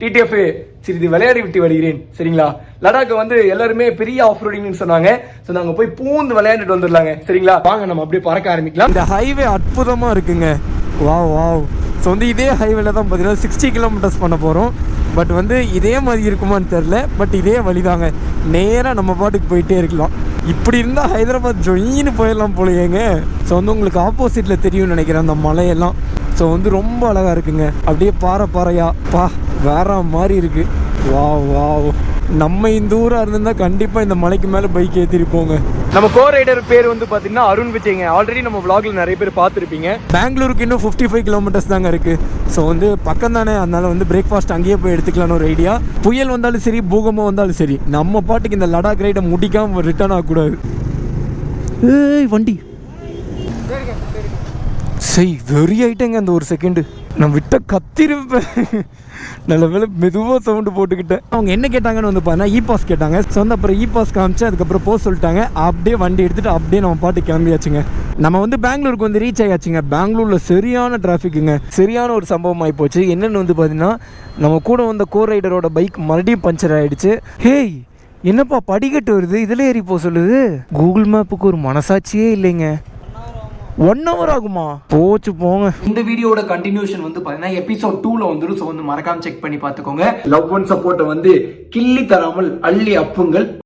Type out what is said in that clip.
TTF சிறிது விளையாடி விட்டு வருகிறேன். சரிங்களா? லடாக் வந்து எல்லாருமே பெரிய ஆஃப் ரோடிங்னு சொன்னாங்க. ஸோ நாங்கள் போய் பூந்து விளையாண்டுட்டு வந்துடலாங்க. சரிங்களா? வாங்க நம்ம அப்படியே பறக்க ஆரம்பிக்கலாம். இந்த ஹைவே அற்புதமாக இருக்குங்க. Wow wow. ஸோ வந்து இதே ஹைவேல தான் பார்த்தீங்கன்னா 60 கிலோமீட்டர்ஸ் பண்ண போகிறோம். பட் வந்து இதே மாதிரி இருக்குமான்னு தெரில. பட் இதே வழி தாங்க. நேராக நம்ம பாட்டுக்கு போயிட்டே இருக்கலாம். இப்படி இருந்தால் ஹைதராபாத் ஜொயின்னு போயிடலாம் போலையேங்க. ஸோ வந்து உங்களுக்கு ஆப்போசிட்டில் தெரியும்னு நினைக்கிறேன் அந்த மலையெல்லாம். ஸோ வந்து ரொம்ப அழகாக இருக்குங்க. அப்படியே பாறையா பா வேற மாதிரி இருக்கு. Wow wow. நம்ம இந்த ஊராக இருந்திருந்தா கண்டிப்பாக இந்த மலைக்கு மேலே பைக் ஏற்றிருப்போங்க. நம்ம கோ ரைடர் பேர் வந்து பார்த்தீங்கன்னா அருண் விஜய்ங்க. ஆல்ரெடி நம்ம vlogல நிறைய பேர் பார்த்துருப்பீங்க. பெங்களூருக்கு இன்னும் 55 கிலோமீட்டர்ஸ் தாங்க இருக்குது. ஸோ வந்து பக்கம் தானே, அதனால வந்து பிரேக்ஃபாஸ்ட் அங்கேயே போய் எடுத்துக்கலான்னு ஒரு ஐடியா. புயல் வந்தாலும் சரி, பூகம்பம் வந்தாலும் சரி, நம்ம பாட்டுக்கு இந்த லடாக் ரைடை முடிக்காமல் ரிட்டர்ன் ஆகக்கூடாது. ஏய் வண்டி சரி வெறி ஆகிட்டேங்க. அந்த ஒரு செகண்டு நான் விட்ட கத்திருப்பேன். நல்ல வேலை மெதுவாக சவுண்டு போட்டுக்கிட்டேன். அவங்க என்ன கேட்டாங்கன்னு வந்து பார்த்தீங்கன்னா இ பாஸ் கேட்டாங்க. ஸோ வந்து அப்புறம் இ பாஸ் காமிச்சு அதுக்கப்புறம் போக சொல்லிட்டாங்க. அப்படியே வண்டி எடுத்துகிட்டு அப்படியே நம்ம பாட்டு கிளம்பியாச்சுங்க. நம்ம வந்து பெங்களூருக்கு வந்து ரீச் ஆயாச்சுங்க. பெங்களூரில் சரியான டிராஃபிக்குங்க. சரியான ஒரு சம்பவம் ஆகி போச்சு. என்னென்னு வந்து பார்த்தீங்கன்னா நம்ம கூட வந்த கோ ரைடரோட பைக் மறுபடியும் பஞ்சர் ஆகிடுச்சு. ஹேய் என்னப்பா படிக்கட்டு வருது, இதில் ஏறி போக சொல்லுது. கூகுள் மேப்புக்கு ஒரு மனசாட்சியே இல்லைங்க. 1 hour ஆகுமா? போச்சு போங்க. இந்த வீடியோட கண்டினியூஷன் வந்து பார்த்தீங்கன்னா எபிசோட் 2ல வந்துடும். ஸோ வந்து மறக்காம செக் பண்ணி பார்த்துக்கோங்க. லவ் அண்ட் சப்போர்ட்டை வந்து கிள்ளி தராமல் அள்ளி அப்புங்கள்.